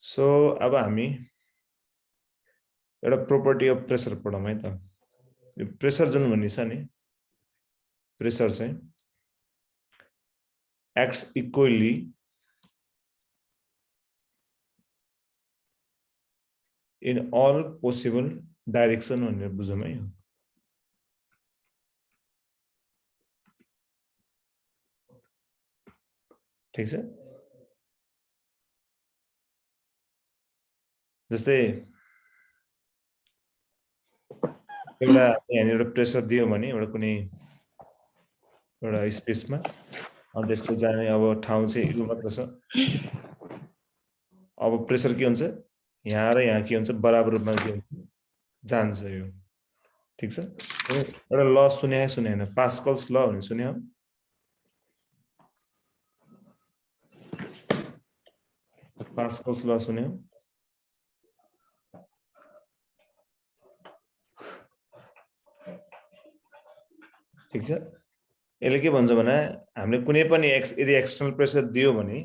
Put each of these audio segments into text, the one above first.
So अब हामी एउटा प्रोपर्टी अफ प्रेसर पढौँ है त। यो प्रेसर जुन भन्ने छ नि, प्रेसर चाहिँ acts equally in all possible direction भनेर बुझौँ है। ठीक छ। जस्तै एउटा यहाँनिर प्रेसर दियो भने एउटा कुनै एउटा स्पेसमा, अनि त्यसको जाने अब ठाउँ चाहिँ यो मात्र छ। अब प्रेसर के हुन्छ, यहाँ र यहाँ के हुन्छ, बराबर रूपमा के हुन्छ, जान्छ यो। ठीक छ। एउटा ल सुनेन, पास्कल्स ल भन्ने सुन्यो? पास्कल्स ल सुन्यो? ठीक छ। यसले के भन्छ भने हामीले कुनै पनि यदि एक्सटर्नल प्रेसर दियो भने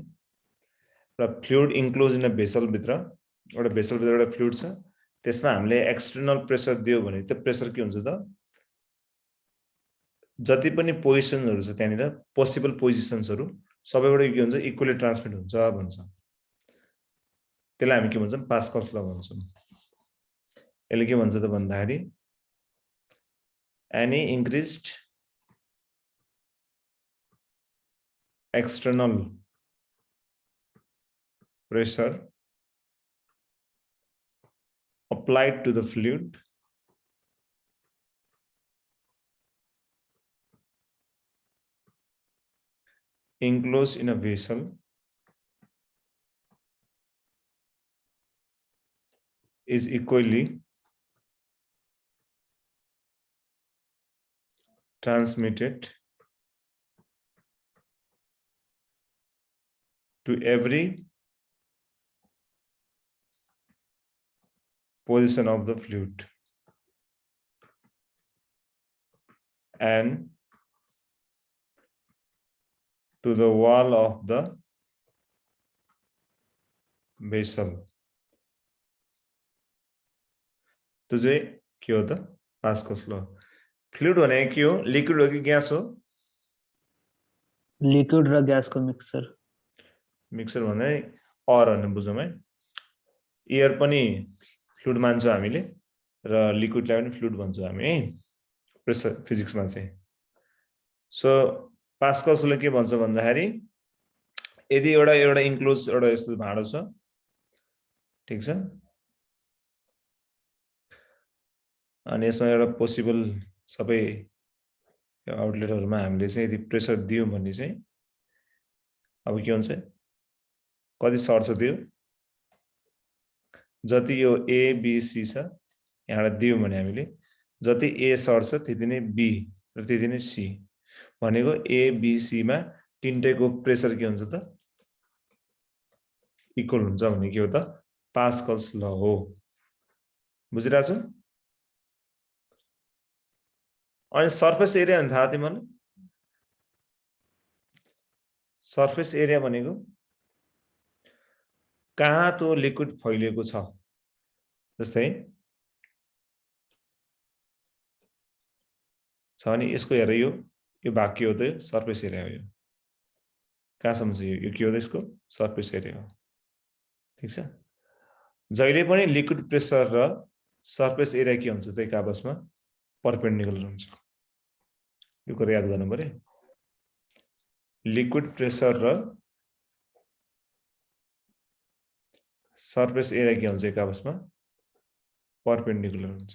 र fluid enclose in a vessel भित्र, एउटा भेसल भित्र एउटा फ्लुइड छ, त्यसमा हामीले एक्सटर्नल प्रेसर दियो भने त्यो प्रेसर के हुन्छ त, जति पनि पोजिसनहरु छ त्यहाँनिर पोसिबल पोजिसन्सहरु सबैबाट के हुन्छ, इक्वली ट्रान्समिट हुन्छ भन्छ। त्यसलाई हामी के भन्छौँ, पास्कल्स ल भन्छौँ। यसले के भन्छ त भन्दाखेरि any इन्क्रिज्ड external pressure applied to the fluid enclosed in a vessel is equally transmitted to every position of the fluid and to the wall of the vessel। तो चाहिँ के हो त, पास्कल्स ल। फ्लुइड भनेको के हो, लिक्विड हो कि ग्यास हो? लिक्विड र ग्यासको मिक्सचर। मिक्सचर भने अर भन्ने बुझौँ है। एयर पनि फ्लुइड मान्छौँ हामीले र लिक्विडलाई पनि फ्लुइड भन्छौँ हामी है, प्रेसर फिजिक्समा चाहिँ। सो पास्कल्सले के भन्छ भन्दाखेरि यदि एउटा इन्क्लोज एउटा यस्तो भाँडो छ, ठीक छ, अनि यसमा एउटा पोसिबल सबै आउटलेटहरुमा हामीले चाहिँ यदि प्रेसर दियो भने चाहिँ अब के हुन्छ, कति सर्छ त्यो, जति यो ए बी सी छ यहाँबाट दियो भने हामीले जति ए सर्छ त्यति नै बी र त्यति नै सी, भनेको ए बी सी मा तीनटैको प्रेसर के हुन्छ त, इक्वल हुन्छ भने के हो त, पास्कल्स ल हो। बुझिरहेको छौ? अनि सर्फेस एरिया भने थाहा तिमीलाई? सर्फेस एरिया भनेको कहाँ त्यो लिक्विड फैलिएको छ। जस्तै छ नि यसको हेर, यो भाग के हो त, सर्फेस एरिया हो। यो कहाँसम्म छ, यो के हो त, यसको सर्फेस एरिया हो। ठीक छ। जहिले पनि लिक्विड प्रेसर र सर्फेस एरिया के हुन्छ त, एक आपसमा परपेन्डिकुलर हुन्छ। यो कुरा याद गर्नु पर्यो। लिक्विड प्रेसर र सर्फेस एरिया के हुन्छ, एक आपसमा परपेन्डिकुलर हुन्छ।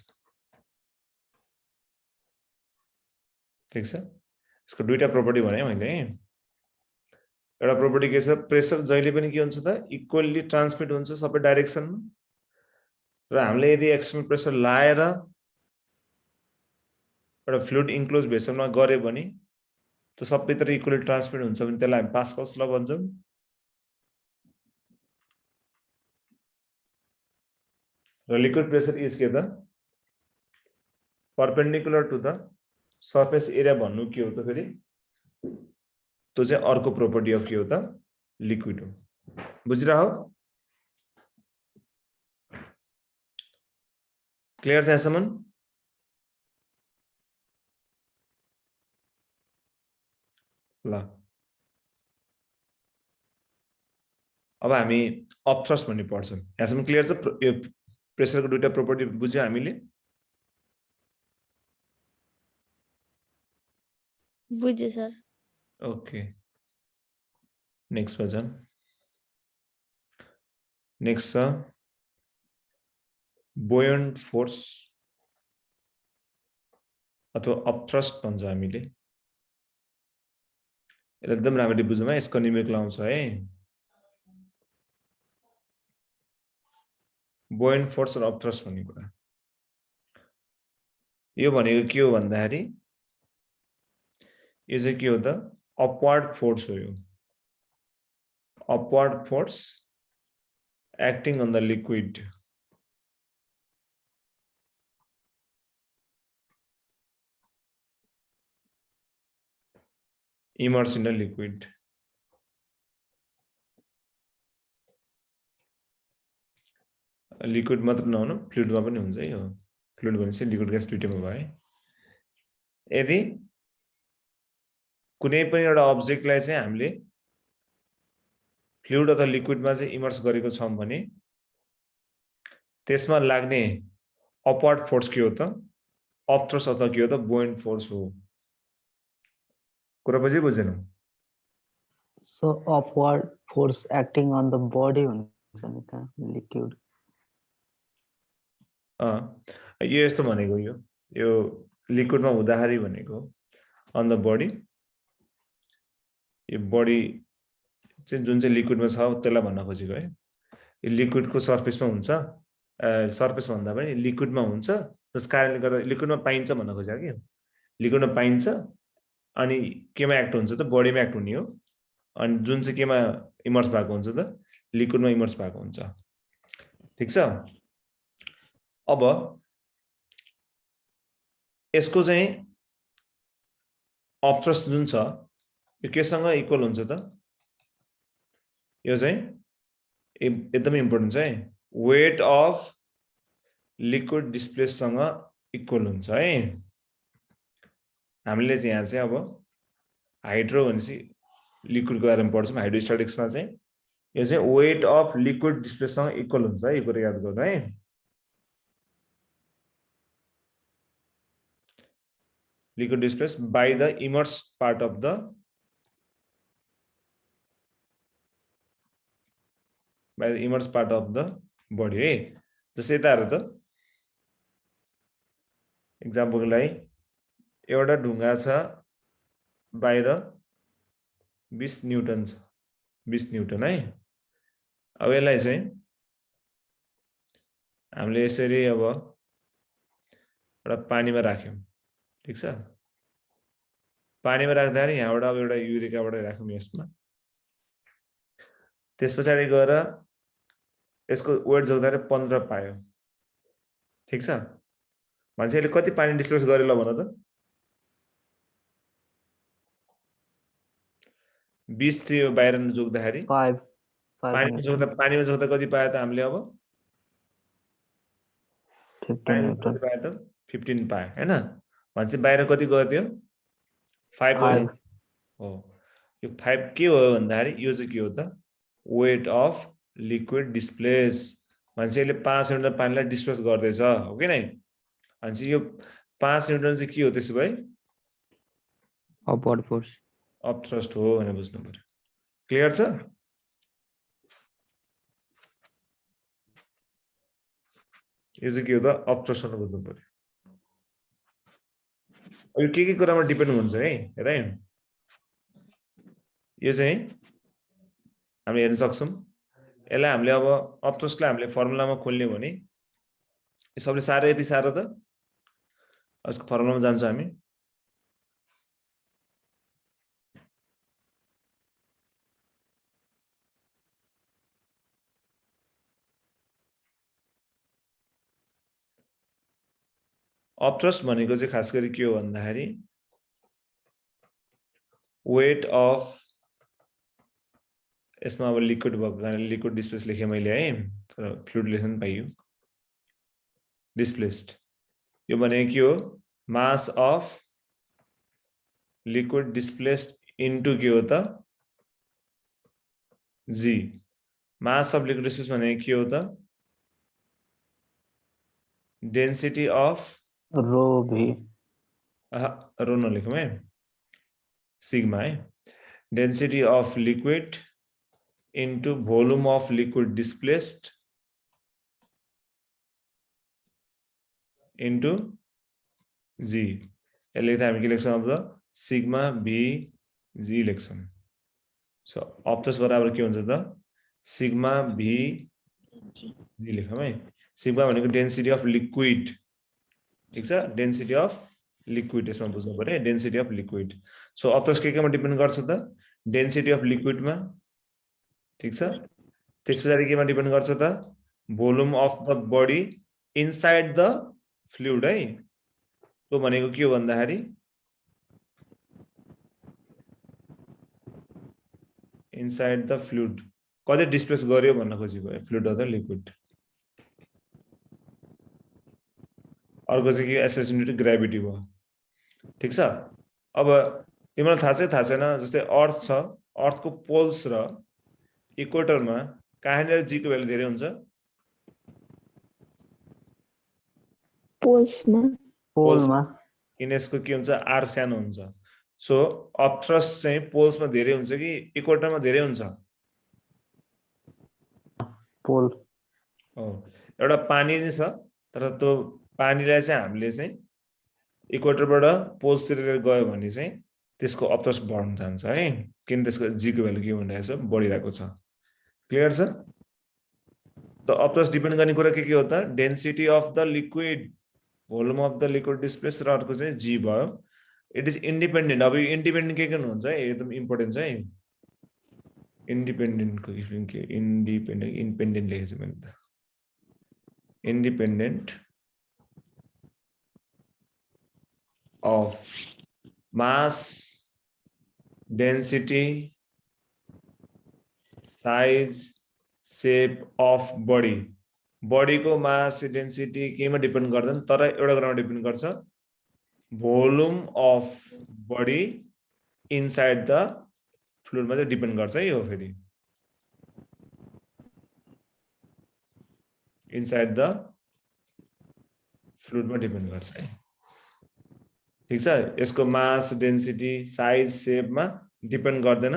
ठीक छ। यसको दुईटा प्रोपर्टी भने मैले। एउटा प्रोपर्टी के छ, प्रेसर जहिले पनि के हुन्छ त, इक्वली ट्रान्समिट हुन्छ सबै डाइरेक्सनमा, र हामीले यदि एक्सटर्नल प्रेसर लाएर एउटा फ्लुइड इन्क्लोज भेसलमा गरे भने त्यो सबैतिर इक्वली ट्रान्समिट हुन्छ भने त्यसलाई हामी पास्कल्स ल भन्छौँ। र लिक्विड प्रेसर इज के त, perpendicular to the surface area भन्नु के हो त फेरि, त्यो चाहिँ अर्को प्रोपर्टी अफ के हो त, लिक्विड हो। बुझिरह? क्लियर छ यहाँसम्म? ल अब हामी अपथ्रस्ट भन्ने पढ्छौँ। यहाँसम्म क्लियर छ? यो प्रेसरको दुईटा प्रोपर्टी बुझ्यौ हामीले? बुझे सर। ओके, नेक्स्ट भजन। नेक्स्ट छ बुयोन्ट फोर्स अथवा अपथ्रस्ट भन्छ हामीले। यसलाई एकदम राम्ररी बुझौँ है, यसको न्युमेरिकल आउँछ है। बुयोन्ट फोर्स र अपथ्रस्ट भन्ने कुरा यो भनेको के हो भन्दाखेरि यो चाहिँ के हो त? अपवार्ड फोर्स हो। यो upward force acting on the liquid immersed in the liquid. Liquid मात्र नहुनु, फ्लुइडमा पनि हुन्छ है। यो फ्लुइड भनेपछि लिक्विड ग्यास दुईटैमा भयो है। यदि कुनै पनि एउटा अब्जेक्टलाई चाहिँ हामीले फ्लुइड अथवा लिक्विडमा चाहिँ इमर्स गरेको छौं भने त्यसमा लाग्ने अपवार्ड फोर्स के हो त? अपथ्रस्ट अथवा के हो त? बुयोन्ट फोर्स हो। कुरा बुझेनौ? So upward force acting on the body हुन्छ नि त लिक्विड। यो यस्तो भनेको यो लिक्विडमा हुँदाखेरि भनेको अन द बडी, यो बडी चाहिँ जुन चाहिँ लिक्विडमा छ त्यसलाई भन्न खोजेको है। यो लिक्विडको सर्फेसमा हुन्छ, सर्फेस भन्दा पनि लिक्विडमा हुन्छ, त्यस कारणले गर्दा लिक्विडमा पाइन्छ भन्न खोजेको के। लिक्विडमा पाइन्छ अनि केमा एक्ट हुन्छ त? बडीमा एक्ट हुने हो। अनि जुन चाहिँ केमा इमर्स भएको हुन्छ त? लिक्विडमा इमर्स भएको हुन्छ। ठीक छ? अब यसको चाहिँ अपथ्रस्ट जुन छ यो केसँग इक्वल हुन्छ त? यो चाहिँ एकदमै इम्पोर्टेन्ट छ है। वेट अफ लिक्विड डिस्प्लेससँग इक्वल हुन्छ है। हामीले चाहिँ यहाँ चाहिँ अब हाइड्रो भनेपछि लिक्विडको बारेमा पढ्छौँ हाइड्रोस्ट्याटिक्समा चाहिँ। यो चाहिँ वेट अफ लिक्विड डिस्प्लेससँग इक्वल हुन्छ है। यो कुरा याद गर्नु है। Liquid displace by the immerse part of the body है। जस्तै यता हेर त, इक्जाम्पलको लागि एउटा ढुङ्गा छ बाहिर 20 न्युटन छ, 20 न्युटन है। अब यसलाई चाहिँ हामीले यसरी अब एउटा पानीमा राख्यौं। ठीक छ? पानीमा राख्दाखेरि यहाँबाट अब एउटा युरेकाबाट राख्यौं यसमा। त्यसपछि गएर यसको वेट जोड्दाखेरि 15 पायो। ठीक छ? मान्छेले कति पानी डिस्प्लेस गरे ल भन त? 20 थियो बाहिर जोग्दाखेरि 5 पानीमा जोग्दा कति पायो त हामीले अब? 15 न्युटन 15 पायो हैन? मान्छे बाहिर कति गयो त्यो? 5 हो। यो 5 के हो भन्दाखेरि यो चाहिँ के हो त? Weight of liquid displace. मान्छेले 5 न्युटन पानीलाई डिस्प्लेस गर्दैछ, हो कि नै? अनि यो 5 न्युटन चाहिँ के हो त्यसो भए? अपवर्ड फोर्स, अपथ्रस्ट हो भनेर बुझ्नु पर्यो। क्लियर छ? यो चाहिँ के हो त? अपथ्रस्ट भनेर बुझ्नु पर्यो। यो के कुरामा डिपेन्ड हुन्छ है, हेर है। यो चाहिँ हामीले हेर्न सक्छौं। यसलाई हामीले अब अपथ्रस्टलाई हामीले फर्मुलामा खोल्ने भने यो सबले साह्रै यति साह्रो त? यसको फर्मुलामा जान्छौं हामी। अपथ्रस्ट भनेको चाहिँ खास गरी के हो भन्दाखेरि वेट अफ, यसमा अब लिक्विड भएको कारणले लिक्विड डिस्प्लेस लेखेँ मैले है, तर फ्लुइड लेख्न पाइयो। डिस्प्लेस्ड यो भनेको के हो mass of liquid displaced into के हो त जी मास अफ लिक्विड डिस्प्लेस्ड भनेको के हो त डेन्सिटी अफ रो भी रो नलेखौँ है सिग्मा है density of liquid into volume of liquid displaced into g यसले त हामी के लेख्छौँ अब सिग्मा बी जी लेख्छौँ सो अप्टस बराबर के हुन्छ त सिग्मा भी जी लेखौँ है सिग्मा भनेको डेन्सिटी अफ लिक्विड ठीक छ डेन्सिटी अफ लिक्विड यसमा बुझ्नु पर्यो डेन्सिटी अफ लिक्विड सो अप्टस के केमा डिपेन्ड गर्छ त डेन्सिटी अफ लिक्विडमा ठीक छ त्यसपछि केमा डिपेन्ड गर्छ त volume of the body inside the fluid है त्यो भनेको के हो भन्दाखेरि इनसाइड द फ्लुइड कति डिस्प्लेस गर्यो भन्न खोजेको फ्लुइड अथवा लिक्विड अर्को चाहिँ के एसोसिएटेड ग्रेभिटी भयो ठीक छ अब तिमीलाई थाहा छैन जस्तै अर्थ छ अर्थको पोल्स र इक्वेटरमा कहाँनिर जी को भ्यालु धेरै हुन्छ पोलमा इनेसको के हुन्छ आर सानो हुन्छ सो अप्ट्रस चाहिँ पोल्समा धेरै हुन्छ कि इक्वेटरमा धेरै हुन्छ पोल एउटा पानी नै छ तर त्यो पानीलाई चाहिँ हामीले चाहिँ इक्वेटरबाट पोल्सतिर गयो भने चाहिँ त्यसको अप्ट्रस बढ्न जान्छ है किन त्यसको जी को भ्यालु के भनिरहेछ बढिरहेको छ क्लियर छ त अप्ट्रस डिपेन्ड गर्ने कुरा के हो त density of the liquid volume of the liquid displace र अर्को चाहिँ जी भयो इट इज इन्डिपेन्डेन्ट अब यो इन्डिपेन्डेन्ट के हुन्छ है एकदम इम्पोर्टेन्ट छ है इन्डिपेन्डेन्टको इन्डिपेन्डेन्ट लेखेको छु मैले त independent of mass density size shape of body body को mass density केमा डिपेन्ड गर्दैन तर एउटा कुरामा डिपेन्ड गर्छ volume of body inside the फ्लुइडमा चाहिँ डिपेन्ड गर्छ है यो फेरि इनसाइड द फ्लुइडमा डिपेन्ड गर्छ है ठीक छ यसको मास डेन्सिटी साइज शेपमा डिपेन्ड गर्दैन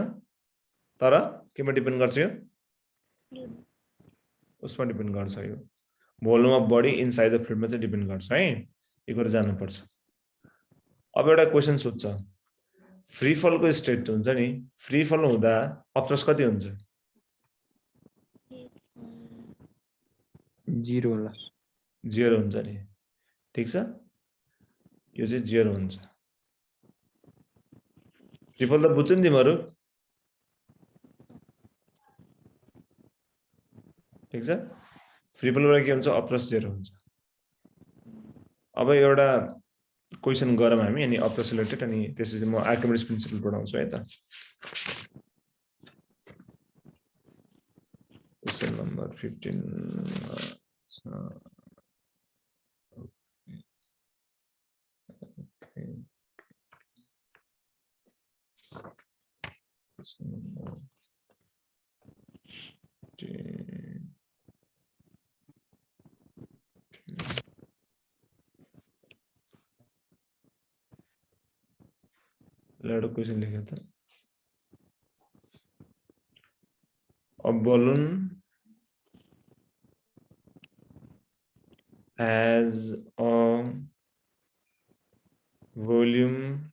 तर केमा डिपेन्ड गर्छ यो उसमा डिपेन्ड गर्छ यो volume of body inside the फ्लुइडमा चाहिँ डिपेन्ड गर्छ है यो कुरा जान्नुपर्छ अब एउटा क्वेशन सोध्छ फ्री फलको स्टेट हुन्छ नि फ्री फल हुँदा अप्ट्रस कति हुन्छ 0 होला 0 हुन्छ नि ठीक छ यो चाहिँ 0 हुन्छ फ्री फल त बुझ्छ नि तिमीहरु ठीक छ फ्री फलबाट के हुन्छ अप्ट्रस 0 हुन्छ अब एउटा क्वेशन गरौँ हामी अनि अप्ट्रस रिलेटेड अनि त्यसपछि म आर्किमिडिज प्रिन्सिपल पढाउँछु है त क्वेशन नम्बर 15 एउटा क्वेशन लेखेको त A balloon has a volume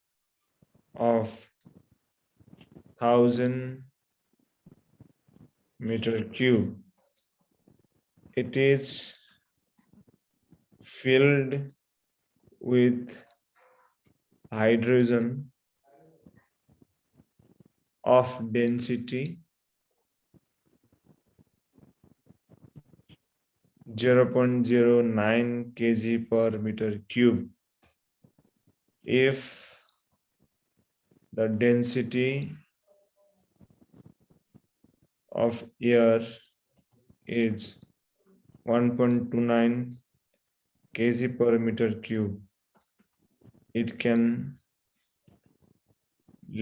of 1000 meter cube. It is filled with hydrogen of density 0.09 kg per meter cube. If the density of air is 1.29 kg per meter cube. It can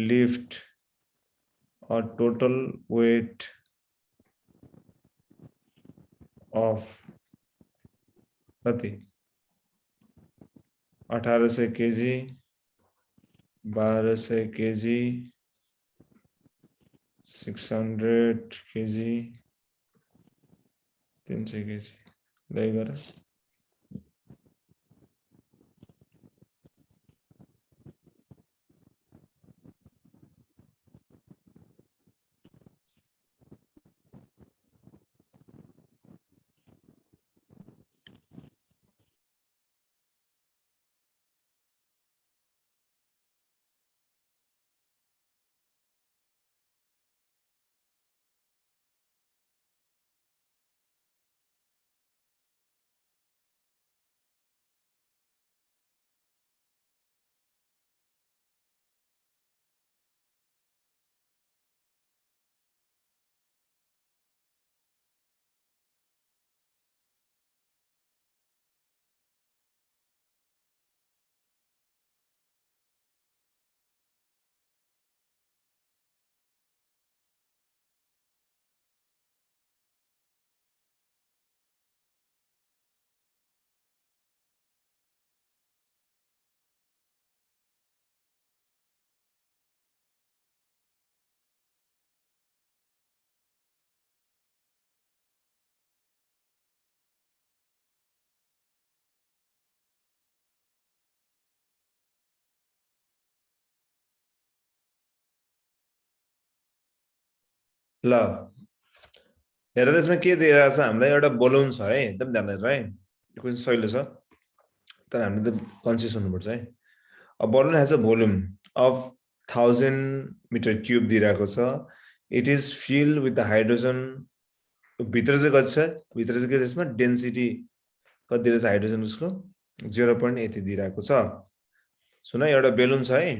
lift a total weight of कति 1800 kg 1200 kg 600 kg 300 kg लै गर ल हेर त्यसमा के दिइरहेको छ हामीलाई एउटा बलुन छ है एकदम ध्यान दिएर है यो कुन सहिलो छ तर हामीले त कन्सियस हुनुपर्छ है a balloon has a volume of 1000 metre cube दिइरहेको छ it is filled with the hydrogen भित्र चाहिँ कति छ भित्र चाहिँ के छ यसमा डेन्सिटी कति दिइरहेको छ हाइड्रोजन उसको 0. यति दिइरहेको छ सुन एउटा बेलुन छ है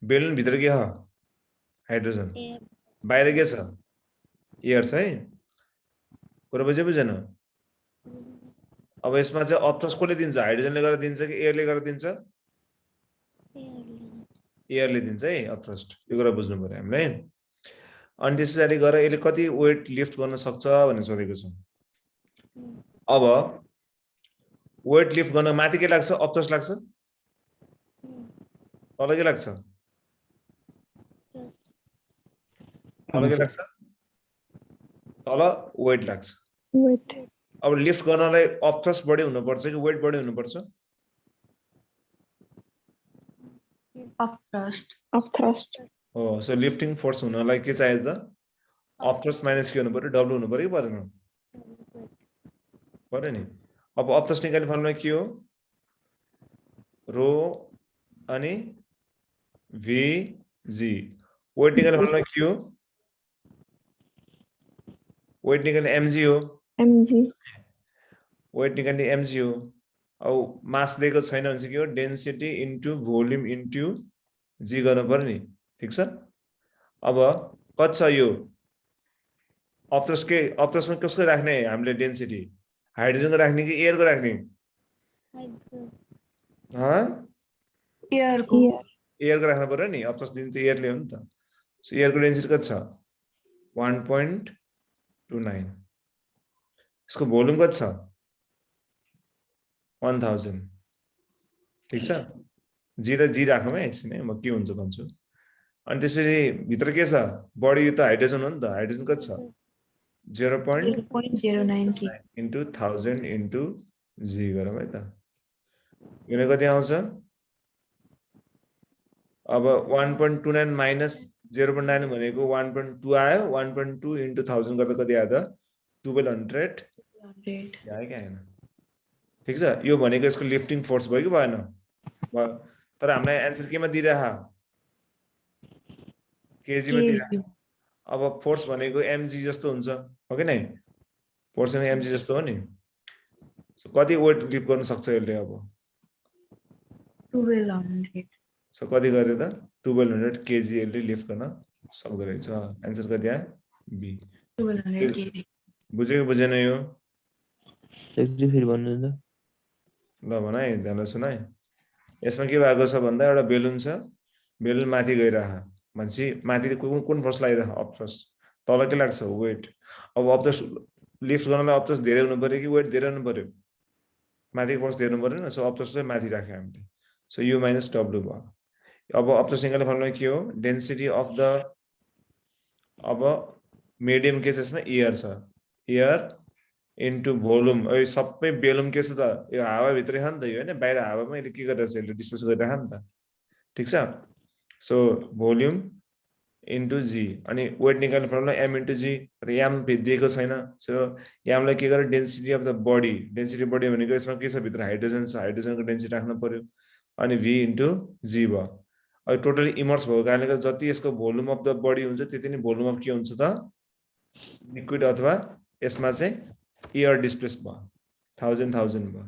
बेलुन भित्र के छ हाइड्रोजन बाहिर के छ एयर छ है कुरा बुझेन अब यसमा चाहिँ अपथ्रस्ट कसले दिन्छ हाइड्रोजनले गरेर दिन्छ कि एयरले गरेर दिन्छ एयरले दिन्छ है अपथ्रस्ट यो कुरा बुझ्नु पर्यो हामीले अनि त्यसपछि गएर यसले कति वेट लिफ्ट गर्न सक्छ भनेर सोधेको छ अब वेट लिफ्ट गर्न माथि के लाग्छ अपथ्रस्ट लाग्छ तल के लाग्छ तल के लाग्छ तल वेट लाग्छ वेट अब लिफ्ट गर्नलाई अपथ्रस्ट बढी हुनुपर्छ कि वेट बढी हुनुपर्छ अपथ्रस्ट हो सो लिफ्टिङ फोर्स हुनलाई के चाहियो त अपथ्रस्ट माइनस के हुनु पर्यो डब्लु हुनु पर्यो कि परेन पर्यो नि अब अपथ्रस्ट निकाल्ने फर्मुला के हो रो अनि vg वेट निकाल्ने फर्मुला के हो वेट निकाल्ने mg हो वेट निकाल्ने mg हो अब मास दिएको छैन भने के हो density into volume into g गर्नु पर्यो नि ठीक छ अब कति छ यो अपथ्रस्टमा कसको राख्ने हामीले डेन्सिटी हाइड्रोजनको राख्ने कि एयरको राख्ने एयरको राख्नु पर्यो नि अपथ्रस्ट दिनु त एयरले हो नि त सो एयरको डेन्सिटी कति छ 1.29 यसको भोल्युम कति छ 1000 ठीक छ जी र जी राखौँ है एकछिन है म के हुन्छ भन्छु अनि त्यसपछि भित्र के छ बढी त हाइड्रोजन हो नि त हाइड्रोजन कति छ 0.09 इन्टु 1000 इन्टु जी गरौँ है त यो कति आउँछ अब 1.29 माइनस 0.9 भनेको 1.2 आयो 1.2 इन्टु 1000 गर्दा कति आयो त 1200 आयो कि आएन ठीक छ यो भनेको यसको लिफ्टिङ फोर्स भयो कि भएन तर हामीलाई एन्सर केमा दिइरहा केजी मा दिइरहा अब फोर्स भनेको mg जस्तो हुन्छ हो कि नै फोर्स भनेको mg जस्तो हो नि सो कति वेट लिफ्ट गर्न सक्छ यसले अब 1200 सो कति गर्यो त 1200 केजी यसले लिफ्ट गर्न सक्दो रहेछ एन्सर कति आयो बी 1200 केजी बुझ्यो कि बुझेन यो एकचोटि फेरि भन्नु त। ल भन है, ध्यानले सुन है। यसमा के भएको छ भन्दा एउटा बेलुन छ, बेलुन माथि गइरह भनेपछि माथि कुन फोर्स लागिरह? Up force. तल के लाग्छ? वेट। अब अप थ्रस्ट लिफ्ट गर्नलाई अप थ्रस्ट धेरै हुनु पर्यो कि वेट धेरै हुनु पर्यो? माथि फोर्स धेरै हुनु पर्यो न, सो अप थ्रस्टलाई माथि राख्यो हामीले। सो यु माइनस डब्लु भयो। अब अप थ्रस्ट निकाल्ने फर्मुला के हो? डेन्सिटी अफ द, अब मिडियम के छ यसमा? एयर छ, एयर इन्टु भोल्युम। सबै बेलुन के छ त? यो हावाभित्रै छ नि त, यो होइन बाहिर हावामा यसले के गरिरहेछ? यसले डिस्प्लेस गरिरहेछ नि त, ठिक छ? सो भोल्युम इन्टु जी, अनि वेट निकाल्ने फर्मुला एम इन्टु जी, र एम दिएको छैन। सो एमलाई के गर्यो? Density of the body. Density body भनेको यसमा के छ? भित्र हाइड्रोजन छ, हाइड्रोजनको डेन्सिटी राख्नु पर्यो, अनि भी इन्टु जी भयो। अब टोटली इमर्स भएको कारणले गर्दा जति यसको भोल्युम अफ द बडी हुन्छ त्यति नै भोल्युम अफ के हुन्छ त? लिक्विड, अथवा यसमा चाहिँ एयर डिस्प्लेस भयो। 1000 भयो,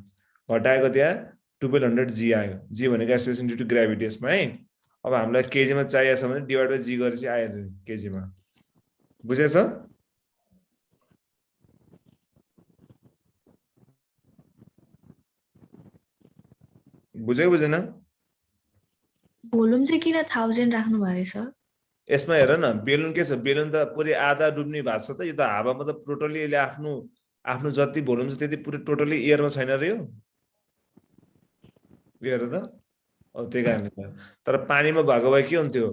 घटाएको त्यहाँ 1200 जी आयो। जी भनेको एक्सेलरेसन ड्यू टु ग्राभिटी यसमा है। अब हामीलाई केजीमा चाहिएको छ भने डिभाइड बाइ जी गरेपछि आइहाल्यो केजीमा। बुझेछ? बुझ्यो बुझेन? भोल्युम चाहिँ किन 1000 राख्नु भएको छ? यसमा हेर न, बेलुन के छ? बेलुन त पुरै आधा डुब्ने भएको छ त। यो त हावामा त टोटली यसले आफ्नो आफ्नो जति भोल्युम छ त्यति पुरै टोटली एयरमा छैन र यो हेर त। त्यही कारणले भयो। तर पानीमा भएको भए के हुन्थ्यो?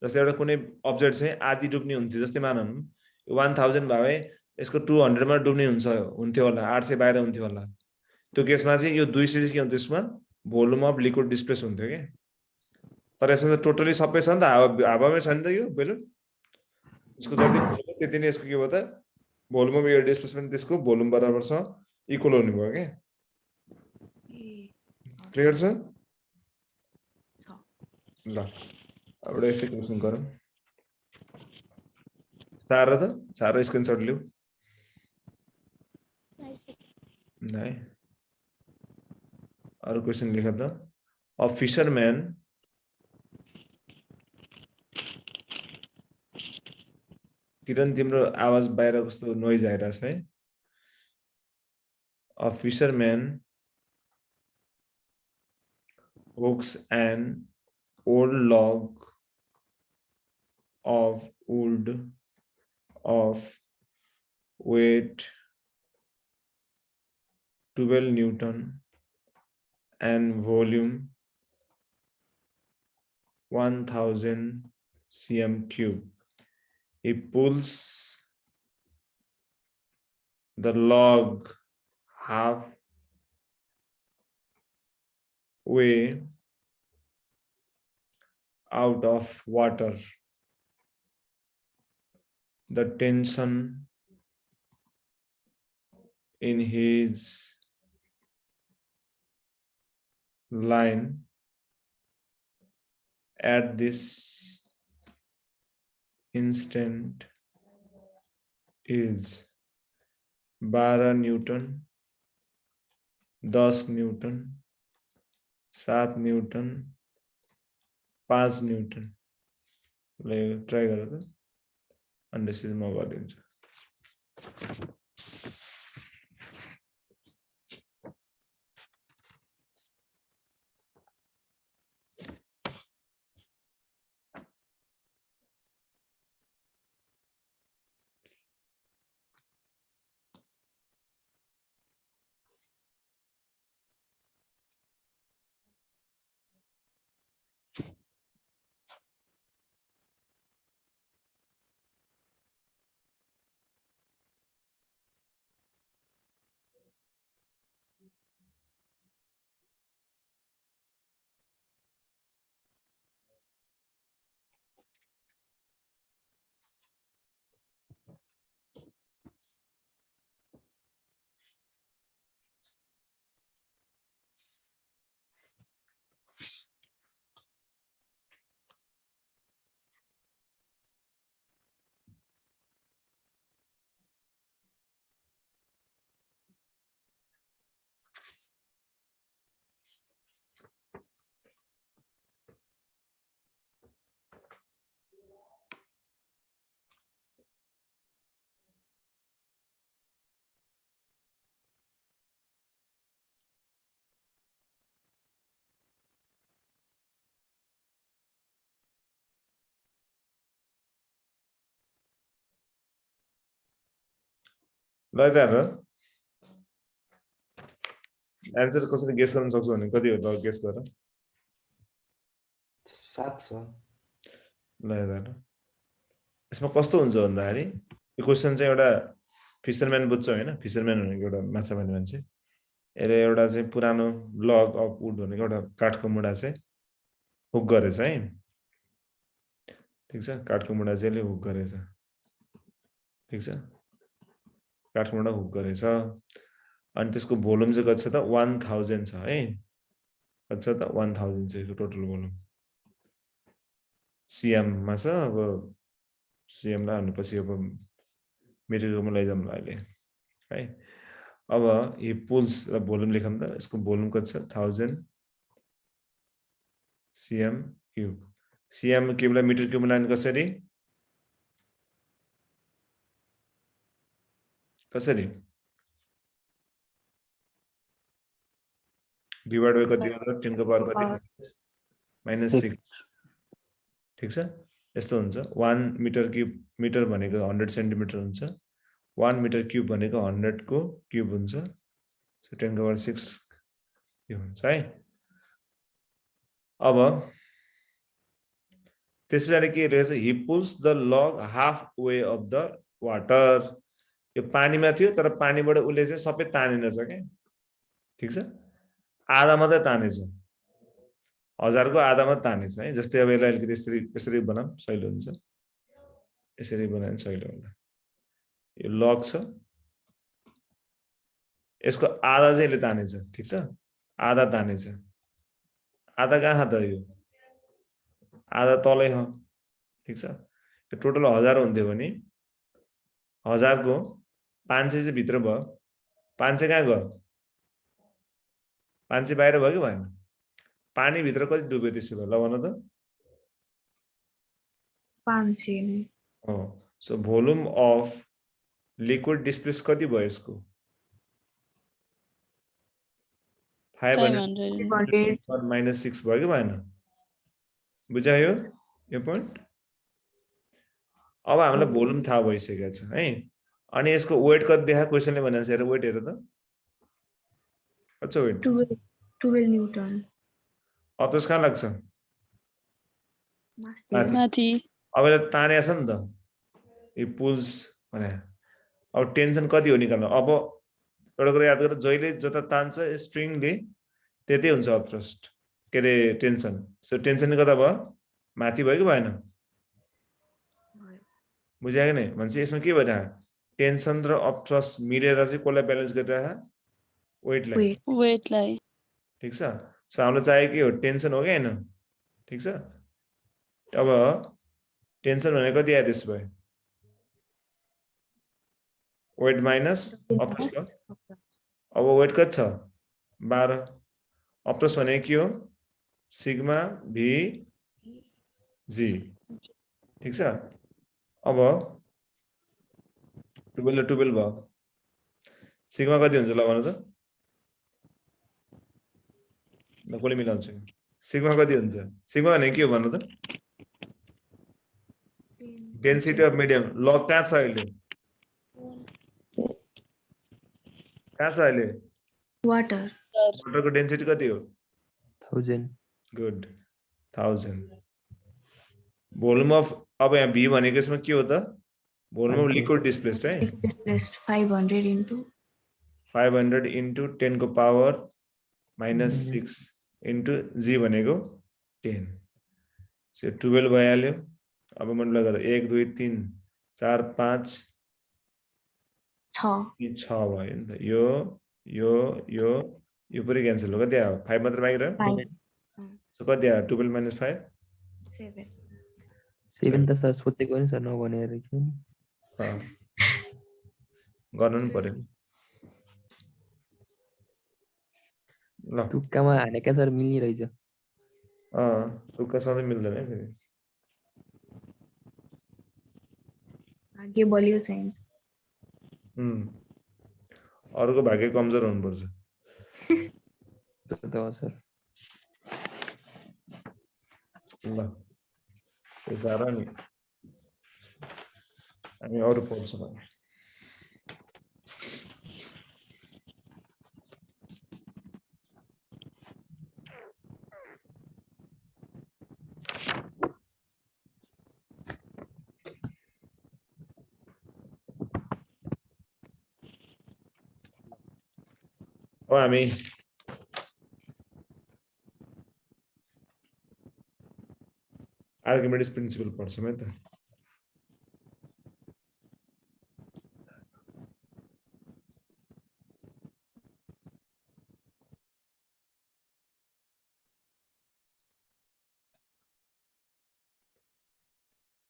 जस्तै एउटा कुनै अब्जेक्ट चाहिँ आधी डुब्ने हुन्थ्यो, जस्तै मानौँ 1000 भयो है, यसको 200 मा डुब्ने हुन्थ्यो होला, 800 बाहिर हुन्थ्यो होला। त्यो केसमा चाहिँ यो 200 चाहिँ के हुन्थ्यो? यसमा भोल्युम अफ लिक्विड डिस्प्लेस हुन्थ्यो के। तर यसमा त टोटली सबै छ नि त, हावामै छ नि त यो बेलुन। यसको जति त्यति नै यसको के भयो त? भोल्युम अफ एयर डिस्प्लेसमेन्ट त्यसको भोल्युम बराबर छ, इक्वल हुने भयो के। क्लियर छ? ल अब यस्तै क्वेसन गरौँ। सारो त सारो स्क्रिनशट लिऊ है। अरु क्वेसन लेख त। अ फिशरम्यान किरण तिम्रो आवाज बाहिर कस्तो नोइज आइरहेछ है। A fisherman hooks an old log of wood of weight 12 Newton and volume 1000 cm cube. He pulls the log half way out of water. The tension in his line at this instant is 12 Newton, 10 Newton, 7 Newton, 5 Newton. Try गर त, understand म गरिदिन्छु। ल त हेर answer कसरी guess गर्न सक्छौ भने कति हो ल गेस गर 7 छ ल हेर यसमा कस्तो हुन्छ भन्दाखेरि यो क्वेशन चाहिँ एउटा फिसरम्यान बुझ्छ हैन फिसरम्यान भनेको एउटा माछा मार्ने मान्छे यसले एउटा चाहिँ पुरानो लग अफ वुड भनेको एउटा काठको मुढा चाहिँ हुक गरेछ है ठीक छ काठको मुढा चाहिँ यसले हुक गरेछ ठीक छ काठको मुढा हुक गरेछ अनि त्यसको भोल्युम चाहिँ कति छ त 1000 छ है कति छ त 1000 छ यो टोटल भोल्युम सिएम मा छ अब सिएम ला भनेपछि अब मिटरकोमा लैजाउँ ल अहिले है अब यो पुल्स र भोल्युम लेखौँ त यसको भोल्युम कति छ 1000 सिएम क्यूब सिएम क्यूबलाई मिटर क्यूबमा लाने कसरी कसरी डिवाइड बाइ कति गर्दा 10 को पावर कति -6 ठीक छ यस्तो हुन्छ 1 मिटर क्यूब मिटर भनेको 100 सेन्टिमिटर हुन्छ 1 मिटर क्यूब भनेको 100 को क्यूब हुन्छ सो 10 को पावर 6 यो हुन्छ है अब त्यसपछि के रहेछ ही pulls the log half way of the water यो पानीमा थियो तर पानीबाट उले चाहिँ सबै तानेन छ के ठीक छ आधा मात्रै तानेछ 1000 को आधा मात्रै तानेछ है जस्तै अब यसलाई अलिकति यसरी यसरी बनाऊँ सजिलो हुन्छ यसरी बनायो भने सजिलो हुन्छ यो लग छ यसको आधा चाहिँ यसले तानेछ ठीक छ आधा तानेछ आधा कहाँ त यो आधा तलै हो ठीक छ यो टोटल 1000 हुन्थ्यो भने 1000 को 500 चाहिँ भित्र भयो 500 कहाँ गयो 500 बाहिर भयो कि भएन पानी भित्र कति डुब्यो त्यसो भए ल भन त 500 नै हो so volume of liquid displace कति भयो यसको 500 -6 भयो कि भएन बुझायो यो पोइन्ट अब हामीलाई भोल्युम थाहा भइसकेको छ है अनि यसको वेट कति देखा क्वेशनले भनेको छ हेर वेट हेर त कति छ वेट 12 न्यूटन अब त्यस कहाँ लाग्छ माथि अब यसलाई तानेको छ नि त यो पुल्स भने अब टेन्सन कति हो निकाल्नु अब एउटा कुरा याद गर जहिले जता तान्छ स्ट्रिङले त्यतै हुन्छ अपथ्रस्ट के रे टेन्सन सो टेन्सन कता भयो माथि भयो कि भएन बुझ्यो कि नै भन्छ यसमा के भइरहेको टेन्सन र अपथ्रस्ट मिलेर चाहिँ कसलाई ब्यालेन्स गरिरहेको वेटलाई ठीक छ सो हामीलाई चाहिएको के हो टेन्सन हो कि हैन ठीक छ अब टेन्सन भनेको कति आयो त्यस भए वेट माइनस अपथ्रस्ट अब वेट कति छ 12 अपथ्रस्ट भनेको के हो सिग्मा भी जी ठीक छ अब 12 र 12 भयो सिग्मा कति हुन्छ ल भन त ल कसले मिलाउँछ सिग्मा कति हुन्छ सिग्मा भनेको के हो भन्नु त डेन्सिटी अफ मिडियम लग कहाँ छ अहिले कहाँ छ अहिले वाटर वाटरको डेन्सिटी कति हो 1000 गुड 1000 भोल्युम अफ अब यहाँ भी भनेको यसमा के हो त भोल्युम अफ लिक्विड डिस्प्लेस्ड है डिस्प्लेस्ड 500 into 500 into 10 को पावर -6 into g भनेको 10 सो 12 भइहाल्यो अब मल्टिप्लाई गरेर 1 2 3 4 5 6 6 भयो नि त यो पुरै क्यान्सल हो कति आयो 5 मात्र बाँकी रह्यो सो कति आयो 12 - 5 7 7 त सर सोचेको नि सर नभने रहेछ नि गर्नु नि पर्यो ल तुक्कामा हानेका सर मिल्ने रहेछ तुक्का सधैँ मिल्दैन है फेरि भाग्य बलियो चाहिन्छ अरूको भाग्य कमजोर हुनुपर्छ त्यो त हो सर ल त्यही नि हामी अरू पढ्छौँ अब हामी आर्किमिडिस प्रिन्सिपल पढ्छौँ है त।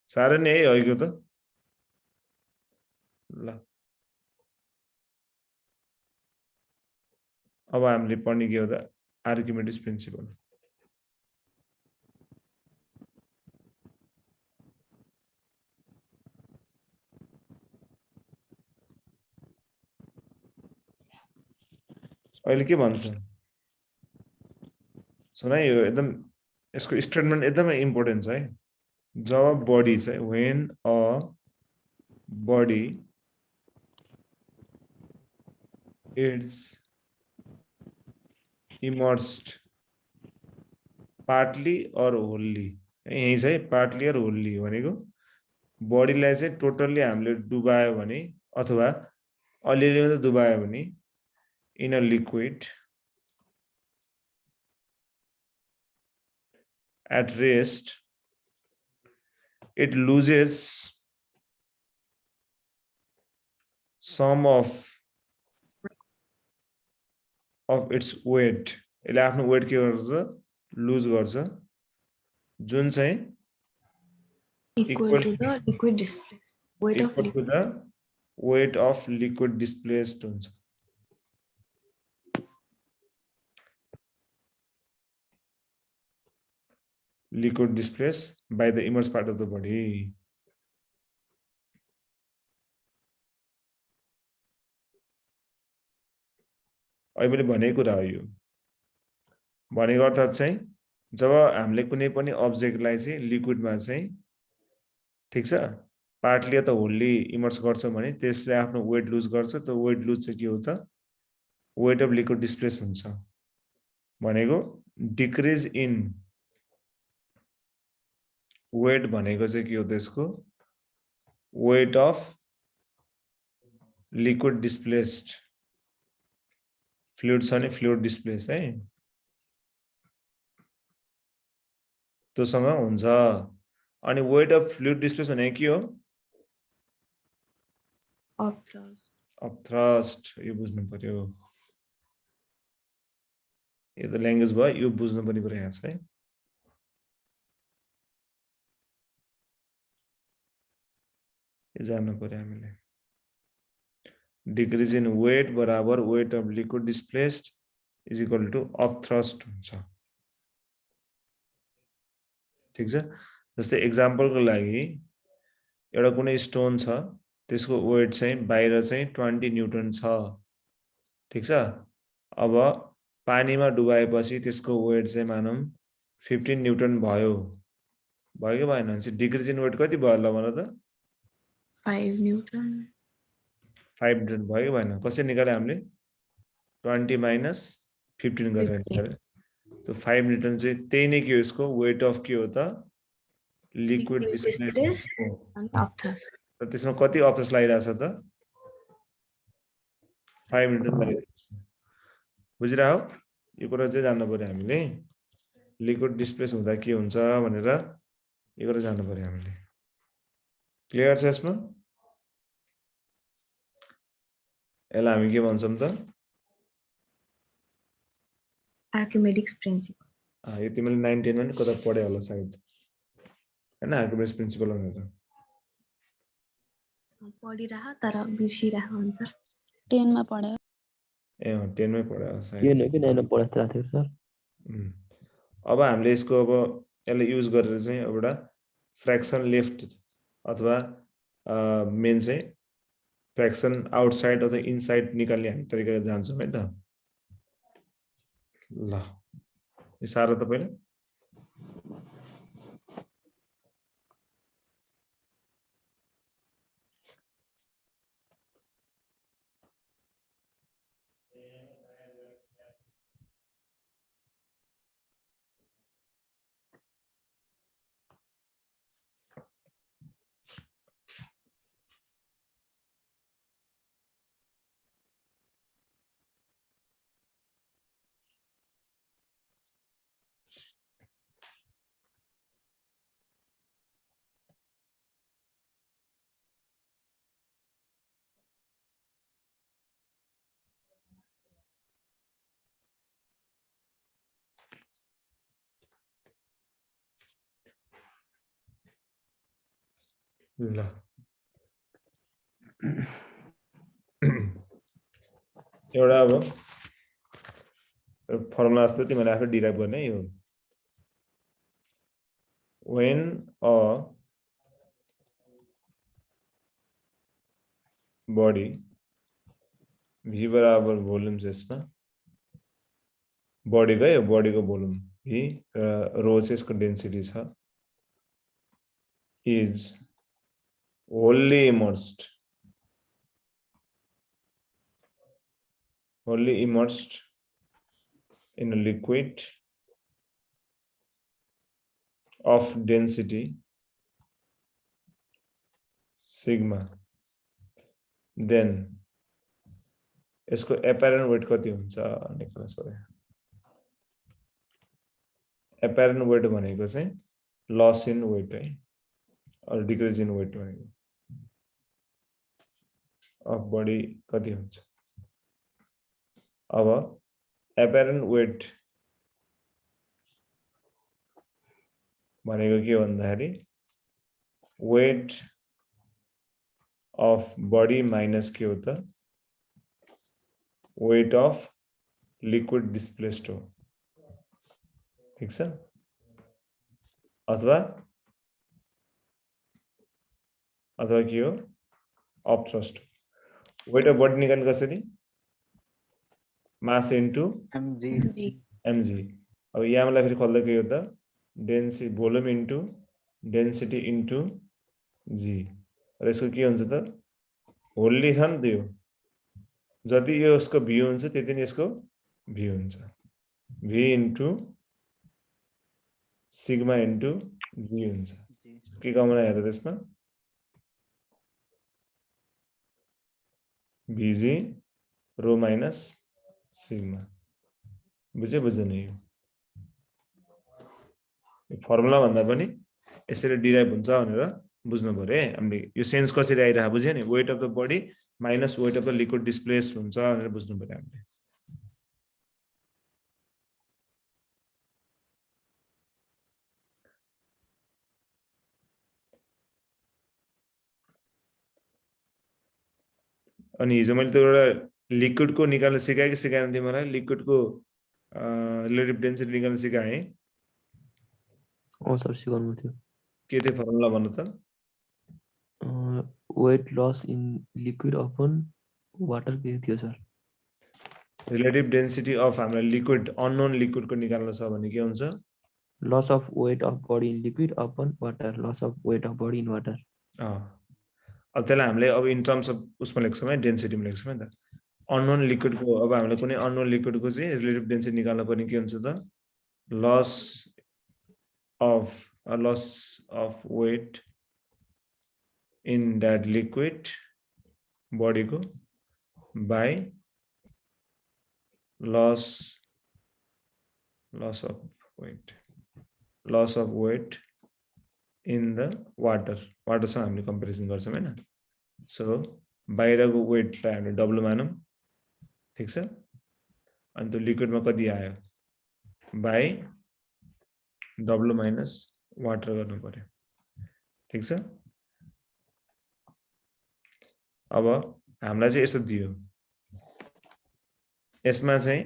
साह्रै नै है अहिलेको त। ल अब हामीले पढ्ने के हो त आर्किमिडिस प्रिन्सिपल। अहिले के भन्छ सुन है, यो एकदम यसको स्टेटमेन्ट एकदमै इम्पोर्टेन्ट छ है। जब बडी चाहिँ when a body is immersed partly or wholly, यही चाहिँ पार्टली अर होल्ली भनेको बडीलाई चाहिँ टोटल्ली हामीले डुबायो भने अथवा अलिअलि मात्रै डुबायो भने in a liquid at rest it loses some of its weight, यसले आफ्नो वेट के गर्छ लुज गर्छ, जुन चाहिँ Equal to the liquid displaced. Weight of equal to liquid. the weight of liquid displaced हुन्छ। liquid displaced by the immersed part of the body। अहिले मैले भनेको कुरा हो यो। भनेको अर्थात् चाहिँ जब हामीले कुनै पनि अब्जेक्टलाई चाहिँ लिक्विडमा चाहिँ ठिक छ पार्टली त होल्ली इमर्स गर्छ भने त्यसले आफ्नो वेट लुज गर्छ, त्यो वेट लुज चाहिँ के हो त वेट अफ लिक्विड डिस्प्लेस हुन्छ भनेको डिक्रिज इन वेट भनेको चाहिँ के हो त्यसको weight of liquid displaced fluid छ नि फ्लुइड डिस्प्लेस है त्योसँग हुन्छ। अनि वेट अफ फ्लुइड डिस्प्लेस भनेको के हो of thrust. अफ थ्रस्ट, यो बुझ्नु पर्यो। यो त ल्याङ्ग्वेज भयो, यो बुझ्नु पर्ने कुरा यहाँ छ है। यो जान्नु पर्यो हामीले। डिक्रिज इन वेट बराबर weight of liquid displaced is equal to of thrust हुन्छ। ठिक छ। जस्तै एक्जाम्पलको लागि एउटा कुनै स्टोन छ त्यसको वेट चाहिँ बाहिर चाहिँ 20 न्युटन छ, ठिक छ। अब पानीमा डुबाएपछि त्यसको वेट चाहिँ मानौँ 15 न्युटन भयो, भयो कि भएन भने चाहिँ डिक्रिज इन वेट कति भयो ल भन त 5 Newton. 5 न्युटन भयो कि भएन, कसरी निकाल्यो हामीले 20 माइनस 15 गरेर 15. निकाल्यो। त्यो 5 न्युटन चाहिँ त्यही नै के हो यसको वेट अफ के हो त लिक्विड Liquid डिस्प्लेस displaced हो। and of thrust. र त्यसमा कति अप्रेस लागिरहेछ त 5 न्युटन लागिरहेछ। बुझिरह्यो, यो कुरा चाहिँ जान्नु पर्यो हामीले। लिक्विड डिस्प्लेस हुँदा के हुन्छ भनेर यो कुरा जान्नु पर्यो हामीले। क्लियर छ यसमा? यसलाई हामी के भन्छौँ त Archimedes principle. यो तिमीले 9 10 मा नि कता पढ्यो होला सायद हैन, आर्किमिडिस प्रिन्सिपल भनेर। पढिरह तर बिर्सिरह हुन्छ। 10 मा पढ्यो। ए 10 मै पढ्यो होला सायद। के न कि नाइन पढ्छ थियो सर। अब हामीले यसको अब यसलाई युज गरेर चाहिँ अब एउटा फ्र्याक्सन लेफ्ट अथवा मेन चाहिँ फ्र्याक्सन आउटसाइड अथवा इनसाइड निकाल्ने हामी तरिका जान्छौँ है त। ल यो सारो त पहिला ल एउटा अब फर्मुला जस्तो तिमीले आफै डिराइभ गर्ने यो when a body v बराबर भोल्युम छ यसमा बडी गयो बडीको भोल्युम v रो चाहिँ यसको डेन्सिटी छ is wholly immersed in a liquid of density sigma then यसको apparent weight कति हुन्छ निकाल्नुस् पर्यो apparent weight भनेको चाहिँ loss in weight है or decrease in weight भनेको of body कति हुन्छ अब apparent weight भनेको के भन्दाखेरि weight of body minus के हो त weight of liquid displaced हो ठीक छ अथवा के हो upthrust weight of body निकाल्नु कसरी mass into mg mg अब यहाँलाई फेरि खोल्दा के हो त density volume into density into g र यसको के हुन्छ त होल्ली छ नि त यो जति यो यसको v हुन्छ त्यति नै यसको v हुन्छ v इन्टु सिग्मा इन्टु जी हुन्छ के कमन आएर त्यसमा vg रो माइनस सिग्मा बुझेन यो फर्मुला भन्दा पनि यसरी डिराइभ हुन्छ भनेर बुझ्नु पर्यो है हामीले यो सेन्स कसरी आइरहेको बुझ्यो नि weight of the body minus weight of the liquid displaced हुन्छ भनेर बुझ्नु पर्यो हामीले अनि हिजो मैले त एउटा लिक्विडको निकाल्न सिकाएँ कि सिकाएन तिमीलाई लिक्विडको रिलेटिभ डेन्सिटी निकाल्न सिकाएँ सर सिकाउनु थियो के थियो फर्मुला भन्नु त weight loss in liquid upon water के थियो सर रिलेटिभ डेन्सिटी अफ हामीलाई लिक्विड अननोन लिक्विडको निकाल्न छ भने के हुन्छ loss of weight of body in liquid upon water loss of weight of body in water अब त्यसलाई हामीले अब इन टर्म्स अफ उसमा लेख्छौँ है डेन्सिटीमा लेख्छौँ है त अननोन लिक्विडको अब हामीले कुनै अननोन लिक्विडको चाहिँ रिलेटिभ डेन्सिटी निकाल्न पर्ने के हुन्छ त loss of weight in that liquid बडीको by loss of weight in the वाटरसँग हामीले कम्पेरिजन गर्छौँ हैन सो बाहिरको वेटलाई हामीले डब्लु मानौँ ठीक छ अनि त्यो लिक्विडमा कति आयो बाई डब्लु माइनस वाटर गर्नु पर्यो ठीक छ अब हामीलाई चाहिँ यसो दियो यसमा चाहिँ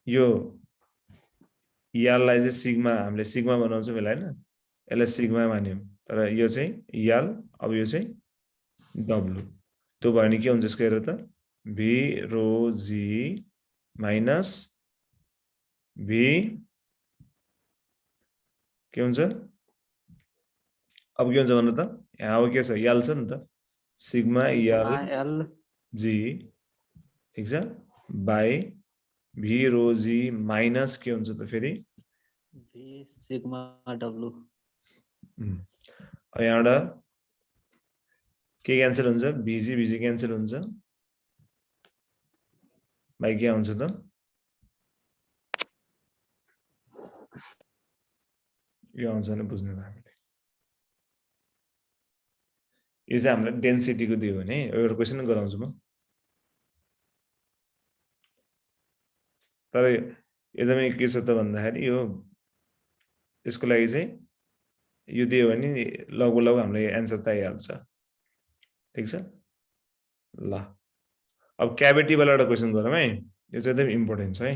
यो याललाई चाहिँ सिग्मा हामीले सिग्मा बनाउँछौँ यसलाई हैन यसलाई सिग्मा मान्यौँ तर यो चाहिँ याल अब यो चाहिँ डब्लु त्यो भयो भने के हुन्छ यसको हेर त भी रो जी माइनस भी के हुन्छ अब के हुन्छ भन्नु त यहाँ अब के छ याल छ नि त सिग्मा याल जी ठीक छ by V row G minus के हुन्छ त फेरि v सिग्मा w यहाँबाट के क्यान्सल हुन्छ बीजी क्यान्सल हुन्छ बाई के आउँछ त यो आउँछ भने बुझ्नु हामीले यो चाहिँ हामीलाई डेन्सिटीको दियो भने एउटा क्वेसन गराउँछु म तर एकदमै के छ त भन्दाखेरि यो यसको लागि चाहिँ यो दियो भने लगभग हामीले एन्सर त आइहाल्छ ठीक छ ल अब क्याभिटी वाला एउटा क्वेशन गरौँ है यो चाहिँ एकदम इम्पोर्टेन्ट छ है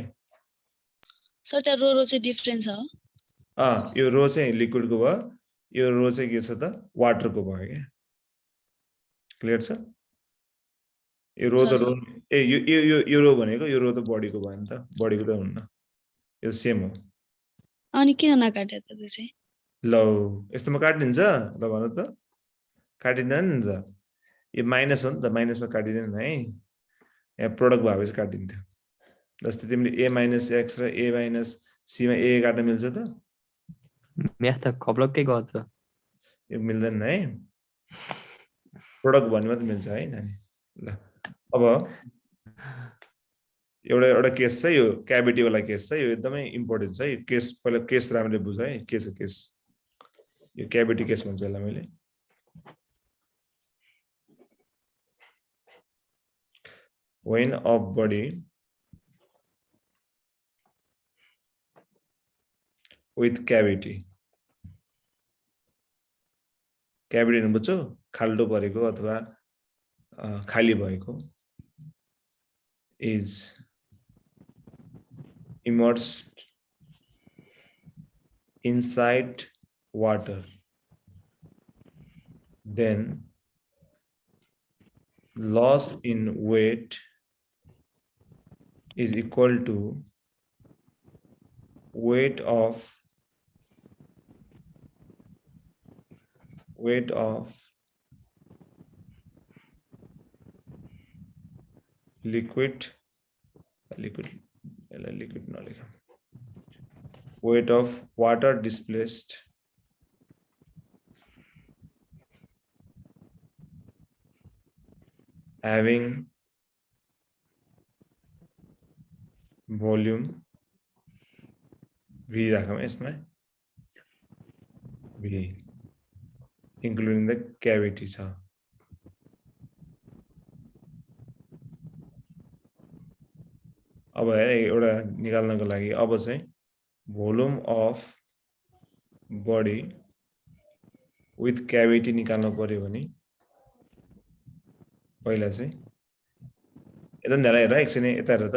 सर त्यहाँ रो चाहिँ डिफरेन्स छ यो रो चाहिँ लिक्विडको भयो यो रो चाहिँ के छ त वाटरको भयो क्या क्लियर छ यो रो त रो ए यो रो भनेको यो रो त बडीको भयो नि त बडीको त हुन्न यो सेम हो अनि किन नकाटे त त्यो चाहिँ ल यस्तोमा काटिन्छ ल भन त काटिँदैन नि त यो माइनस हो नि त माइनसमा काटिँदैन है यहाँ प्रोडक्ट भएपछि काटिन्थ्यो जस्तै तिमीले a माइनस एक्स र a माइनस सीमा a काट्न मिल्छ त म्याथ त खप्लक्कै गर्छ यो मिल्दैन है प्रोडक्ट भन्ने मात्र मिल्छ है नानी ल अब एउटा केस छ यो क्याभिटी वाला केस छ यो एकदमै इम्पोर्टेन्ट छ यो केस पहिला केस राम्ररी बुझ है के छ केस यो क्याभिटी केस भन्छ यसलाई मैले when a body with cavity बुझ्छौ खाल्डो परेको अथवा खाली भएको is immersed inside water then loss in weight is equal to weight of liquid not weight of water displaced having volume v राखौं यसमा v including the cavity छ अब एउटा निकाल्नको लागि अब चाहिँ volume of body with cavity निकाल्नु पर्यो भने पहिला चाहिँ यता धेरै हेर एकछिन यता हेर त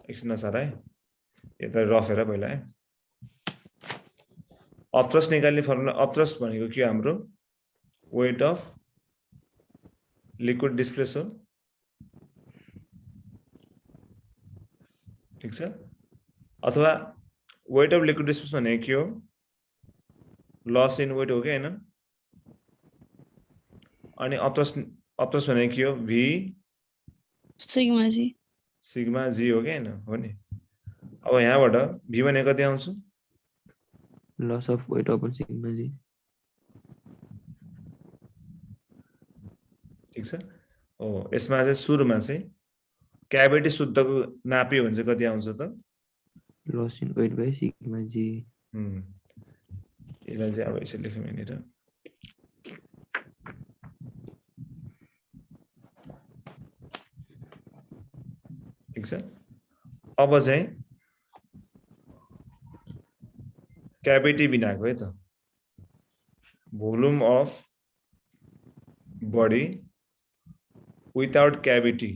एकछिन नसार है यता रफ हेर पहिला है अपथ्रस्ट निकाल्ने फर्मुला अपथ्रस्ट भनेको के हाम्रो वेट अफ लिक्विड डिस्प्लेस हो ठीक छ अथवा वेट अफ लिक्विड डिस्प्लेस भनेको के हो लस इन वेट हो कि हैन अनि अपथ्रस्ट भनेको के हो v सिग्मा g हो कि हैन हो नि अब यहाँबाट v भनेको कति आउँछ loss of weight upon sigma g ठीक छ ओ यसमा चाहिँ सुरुमा चाहिँ क्याभिटी शुद्धको नाप्यो भने चाहिँ कति आउँछ त loss in weight by sigma g यसलाई चाहिँ अब यसरी लेखौँ यहाँनिर ठीक छ अब चाहिँ क्याभिटी बिनाको है त volume of body without cavity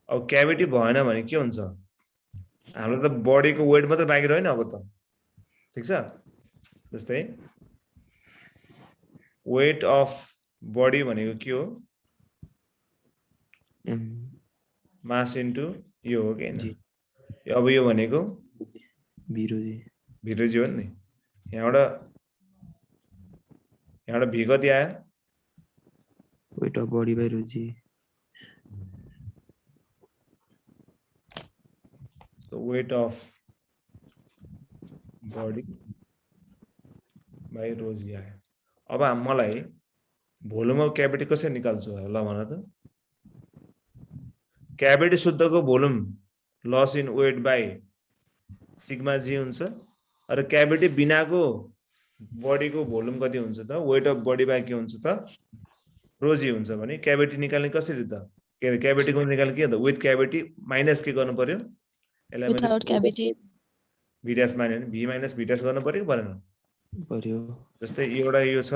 अब क्याभिटी भएन भने के हुन्छ हाम्रो त बडीको वेट मात्र बाँकी रह्यो नि अब त ठीक छ जस्तै वेट अफ बडी भनेको के हो मास इन्टु यो हो कि हैन अब यो भनेको भिरोजी हो नि यहाँबाट भी कति आयो weight of body by rho g weight of body by rho g आयो अब मलाई भोल्युम अफ क्याभिटी कसरी निकाल्छु ल भन त क्याभिटी शुद्धको volume loss in weight by sigma g हुन्छ र क्याभिटी बिनाको बडीको भोल्युम कति हुन्छ त वेट अफ बडी बाइ के हुन्छ त रोजी हुन्छ भने क्याभिटी निकाल्ने कसरी त के क्याभिटीको निकाल्ने के त विथ क्याभिटी माइनस के गर्नु पर्यो विदाउट क्याभिटी भिटास मान्यो भने भी माइनस भिटास गर्नु पर्यो कि परेन पर्यो जस्तै एउटा यो छ,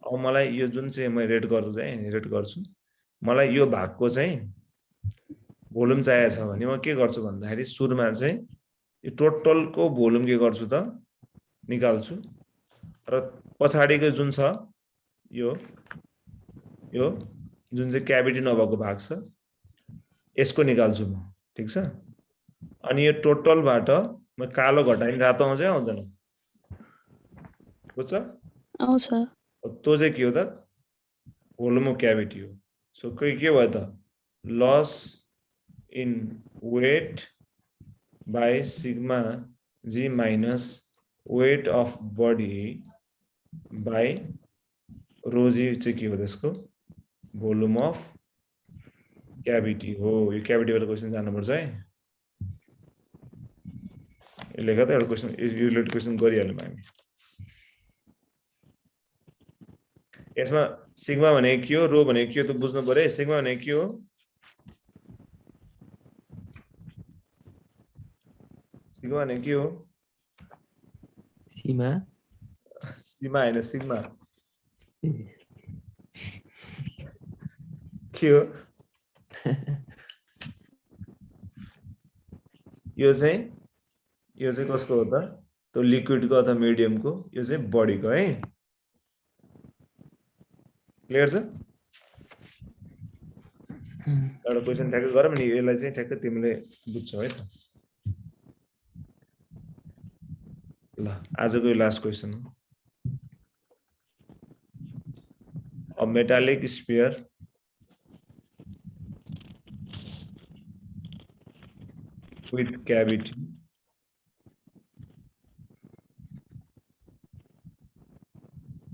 अब मलाई यो जुन चाहिँ म रेड गर्छु, मलाई यो भागको चाहिँ भोल्युम चाहिएको छ भने म के गर्छु भन्दाखेरि सुरुमा चाहिँ यो टोटलको भोल्युम के गर्छु त निकाल्छु, र पछाडिको जुन छ यो जुन चाहिँ क्याभिटी नभएको भाग छ यसको निकाल्छु म, ठीक छ। अनि यो टोटलबाट म कालो घटाइन् रातो आउँछ आउँदैन, बुझ्छ? आउँछ। त्यो चाहिँ के हो त, भोल्युम अफ क्याभिटी हो। सो के भयो त, loss in weight by sigma g minus weight of body by rho g चाहिँ के हो त्यसको भोल्युम अफ क्याभिटी हो। यो क्याभिटीबाट क्वेसन जानुपर्छ है, यसले गर्दा एउटा क्वेसन रिलेटेड क्वेसन गरिहाल्यौँ हामी। यसमा सिग्मा भनेको के हो, रो भनेको के हो त बुझ्नु पर्यो। सिग्मा भनेको के हो, सिग्मा भनेको के हो, सीमा सीमा हैन सिग्मा के हो, यो चाहिँ कसको हो त, त्यो लिक्विडको अथवा मिडियमको, यो चाहिँ बडीको है। क्लियर छ? एउटा क्वेसन ठ्याक्कै गरौँ नि, यसलाई चाहिँ ठ्याक्कै तिमीले बुझ्छौ है त। ल आजको यो लास्ट क्वेसन हो। A metallic sphere with cavity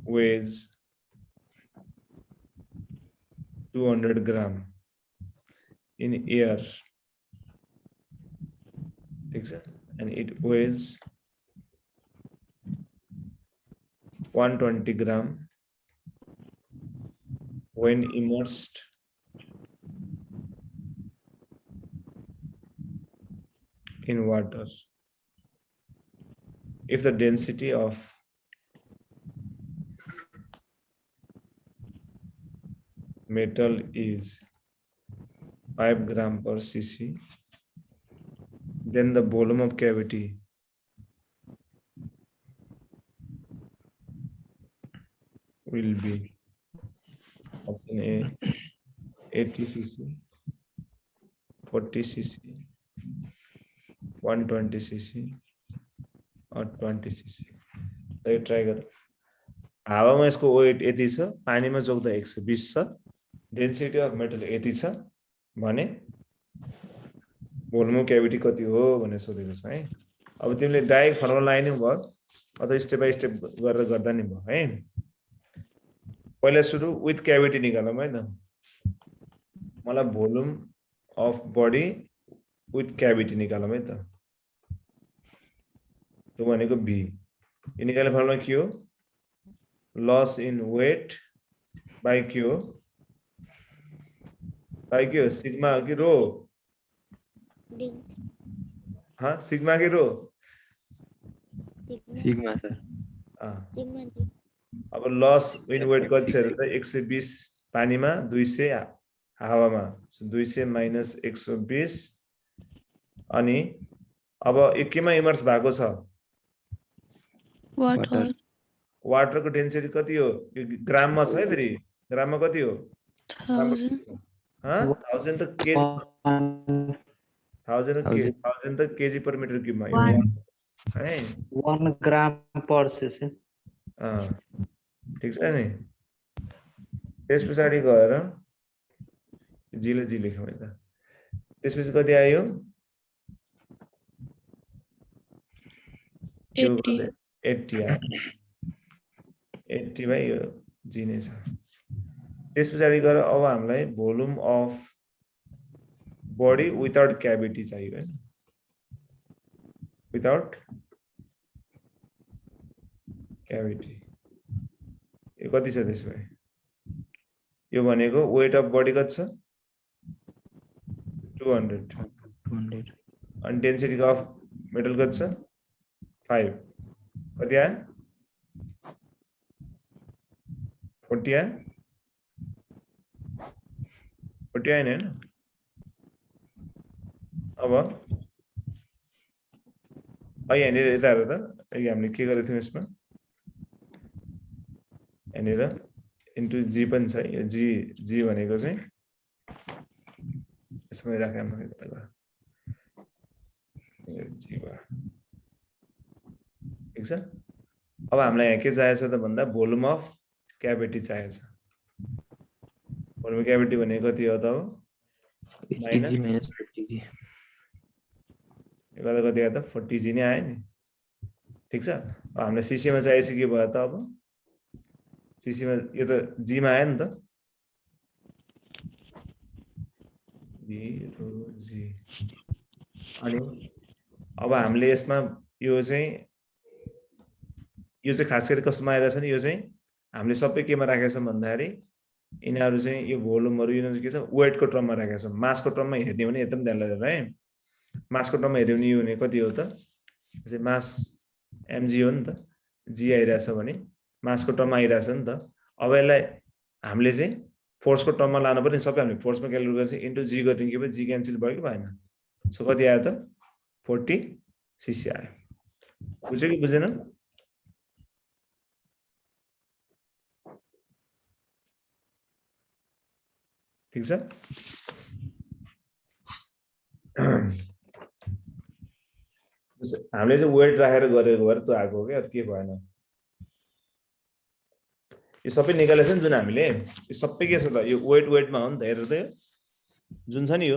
weighs 200 gram in air, and it weighs 120 gram when immersed in water. If the density of metal is 5 gram per cc, then the volume of cavity will be option A 80 cc, 40 cc, 120 cc or 20 cc. Try गर। हावामा यसको weight यति छ, पानीमा जोग्दा 120 छ, density of metal यति छ भने भोल्युम अफ क्याभिटी कति हो भनेर सोधेको छ है। अब तिमीले डाइरेक्ट फर्मुला लाइनै भयो अथवा स्टेप बाइ स्टेप गरेर गर्दा नि भयो है। पहिला सुरु विथ क्याभिटी निकालौँ है त। मलाई volume of body with cavity निकालौँ है त। त्यो भनेको बी। यो निकाल्ने फर्मुला के हो, लस इन वेट बाई के हो, सिग्मा कि रो, हाँ सिग्मा कि रो, सिग्मा सर। अब लस इन वेट कति छ त 120 पानीमा, 200 हावामा, 200 माइनस 120। अनि अब यो केमा इमर्स भएको छ, वाटर। वाटरको डेन्सिटी कति हो, यो ग्राममा छ है, फेरि ग्राममा कति हो, 1000 त केजी, 1000 त केजी पर मिटर क्युबमा है 1 ग्राम पर सीसी। ठीक छ नि। त्यस पछाडि गएर जीले जी लेखौँ है त। त्यसपछि कति आयो, 80 आयो, 80 भाइ यो जी नै छ। त्यस पछाडि गएर अब हामीलाई volume of body without cavity चाहियो हैन, विदाउट क्याभिटी यो कति छ त्यसमा, यो भनेको वेट अफ बडी कति छ 200 अनि डेन्सिटी अफ मेटल कति छ 5, कति आयो 40 आयो 40 आएन हैन अब यहाँनिर यता हेर त हामीले के गरेको थियौँ यसमा यहाँनिर इन्टु जी पनि छ यो जी भनेको चाहिँ यसमा राखेँ म यता जी भयो ठिक छ अब हामीलाई यहाँ के चाहिएको छ त भन्दा भोल्युम अफ क्याभिटी चाहिएको छ भोल्युम क्याभिटी भनेको कति हो त अब 80g minus 50g. यो गर्दा कति आयो त 40g नै आयो नि ठिक छ अब हामीलाई सीसीमा चाहिएपछि के भयो त अब सीसीमा यो त जी मा आयो नि त जी अनि अब हामीले यसमा यो चाहिँ खास गरी कस्तोमा आइरहेछ नि यो चाहिँ हामीले सबै केमा राखेका छौँ भन्दाखेरि यिनीहरू चाहिँ यो भोल्युमहरु यिनीहरू के छ वेटको टर्ममा राखेका छौँ मासको टर्ममा हेर्ने भने एकदम ध्यान लगाएर है मासको टर्ममा हेर्यो भने यो हुने कति हो त चाहिँ मास mg हो नि त जी आइरहेछ भने मासको टर्ममा आइरहेछ नि त अब यसलाई हामीले चाहिँ फोर्सको टर्ममा लानु पर्यो सबै हामीले फोर्समा क्याल्कुलेट गरेपछि इन्टु जी गर्ने के भयो जी क्यान्सल भयो कि भएन सो कति आयो त 40 cc आयो बुझ्यो कि बुझेन ठीक छ हामीले चाहिँ वेट राखेर गरेको भएर त्यो आएको हो कि अरु के भएन यो सबै निकालेछ नि जुन हामीले यो सबै के छ त यो वेटमा हो नि त हेर त जुन छ नि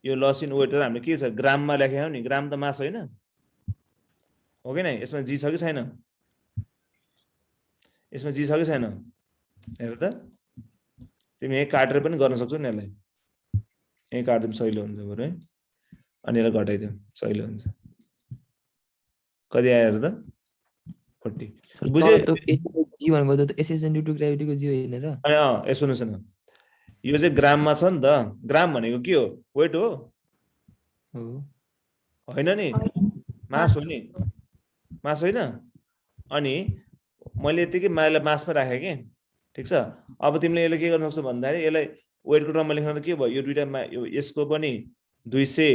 यो लस इन वेट हामीले के छ ग्राममा लेखेको नि ग्राम त मास होइन हो कि नै यसमा जी छ कि छैन यसमा जी छ कि छैन हेर त तिमी यही काटेर पनि गर्न सक्छौ नि यसलाई यही काट्दिम सहिलो हुन्छ बरु है अनि यसलाई घटाइदिउँ सहिलो हुन्छ कति आयो हेर त 40 बुझे जी भनेको त एसएस इन्टु टु ग्राभिटीको जी होइन र अनि ए सुन्नुस् न यो चाहिँ ग्राममा छ नि त ग्राम भनेको के हो वेट हो होइन नि मास हो नि मास होइन अनि मैले यतिकै माइला मासमा राखेँ के ठीक छ अब तिमीले यसले के गर्न सक्छौ भन्दाखेरि यसलाई वेटको टर्ममा लेख्न त के भयो यो दुईटा यसको पनि 200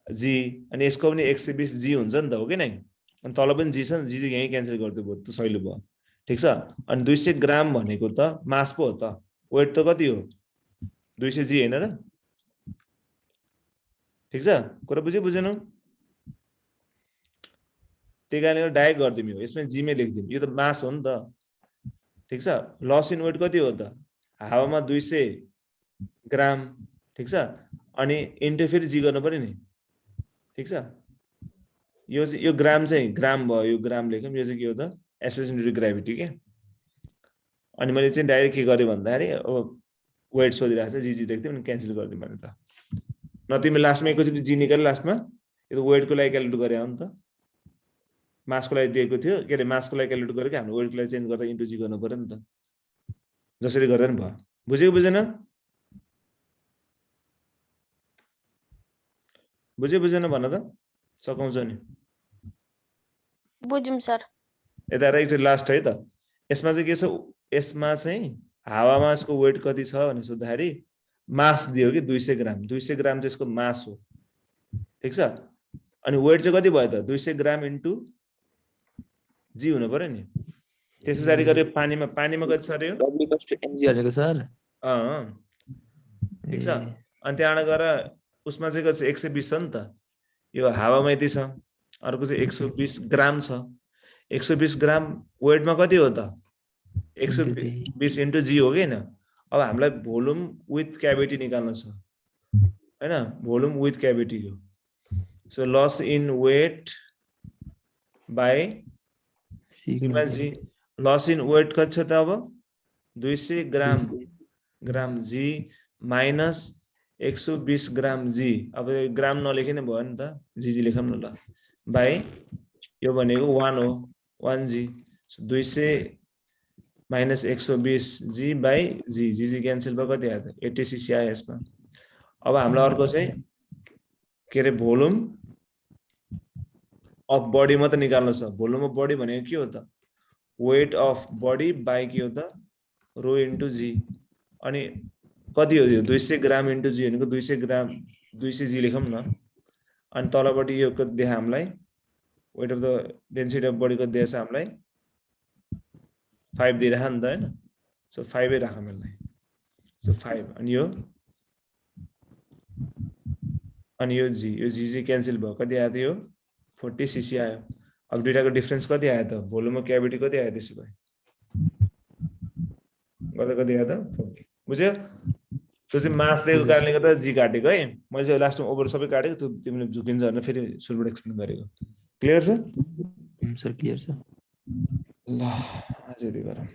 जी अनि यसको पनि 120 जी हुन्छ नि त हो कि नै अनि तल पनि जी छ नि जी यही क्यान्सल गरिदियो भयो त सहिलो भयो ठीक छ अनि 200 ग्राम भनेको त मास पो हो त वेट त कति हो 200 जी हैन र ठीक छ कुरा बुझेनौ त्यही कारणले डाइरेक्ट गर्दिम यो यसमा जी मै लेख्दिम यो त मास हो नि त ठीक छ लस इन वेट कति हो त हावामा 200 ग्राम ठीक छ अनि इन्टु फेरि जी गर्नु पर्यो नि ठीक छ यो ग्राम चाहिँ ग्राम भयो यो ग्राम लेख्यौं यो चाहिँ के हो त एसएस इन्टु ग्राभिटी के अनि मैले चाहिँ डाइरेक्ट के गरे भन्दाखेरि अब वेट सोधिरहेको छ जी लेख्दिम अनि क्यान्सल गर्दिम भने त न तिमी लास्टमा एकैचोटी जी निकाले लास्टमा यो त वेटको लागि क्याल्कुलेट गरे हो नि त मासको लागि दिएको थियो के अरे मासको लागि क्याल्कुलेट गरेको हाम्रो वेटको लागि चेन्ज गर्दा इन्टु जी गर्नु पर्यो नि त जसरी गर्दा नि भयो बुझ्यो बुझेन बुझेन भन त सकाउँछ नि बुझ्यौं सर यता एकचोटि लास्ट है त यसमा चाहिँ के छ यसमा चाहिँ हावामा यसको वेट कति छ भने सोध्दाखेरि मास दियो कि 200 ग्राम चाहिँ यसको मास हो ठीक छ अनि वेट चाहिँ कति भयो त 200 ग्राम इन्टु जी हुनु पर्यो नि त्यसपछि गरे पानीमा कति छ रे w = mg भनेको सर ठीक छ अनि त्यहाँबाट गएर उसमा चाहिँ कति 120 छ नि त यो हावामा यति छ अर्को चाहिँ 120 ग्राम छ 120 ग्राम वेटमा कति हो त 120 इन्टु जी हो कि हैन अब हामीलाई भोल्युम विथ क्याभिटी निकाल्न छ हैन भोल्युम विथ क्याभिटी हो so loss in weight by sigma g loss in weight कति छ त अब 200 ग्राम जी माइनस 120 ग्राम जी अब ग्राम नलेखे नै भयो नि त जी लेखौँ न ल बाइ यो भनेको 1 हो 1 g 200 minus 120 g by g cancel भयो कति आयो त 80 सीसी आयो यसमा अब हामीलाई अर्को चाहिँ के रे भोल्युम अफ बडी मात्र निकाल्नु छ भोल्युम अफ बडी भनेको के हो त वेट अफ बडी बाई के हो त रो इन्टु जी अनि कति हो यो 200 ग्राम इन्टु जी भनेको 200 ग्राम 200 जी लेखौँ न अनि तलपट्टि यो देखा हामीलाई weight of the density of body को देश हामीलाई 5 दिइराख नि त हैन सो 5 ए राखौँ यसलाई सो 5 अनि यो जी क्यान्सल भयो कति आयो त यो 40 सीसी आयो अब दुईटाको डिफरेन्स कति आयो त भोल्युम अफ क्याभिटी कति आयो त्यसो भए गर्दा कति आयो त 40 बुझ्यो त्यो चाहिँ मास दिएको कारणले गर्दा जी काटेको है मैले चाहिँ लास्टमा ओभर सबै काटेको त्यो तिमीले झुकिन्छ भनेर फेरि सुरुबाट एक्सप्लेन गरेको क्लियर छ सर क्लियर छ ल अझै यति गरौँ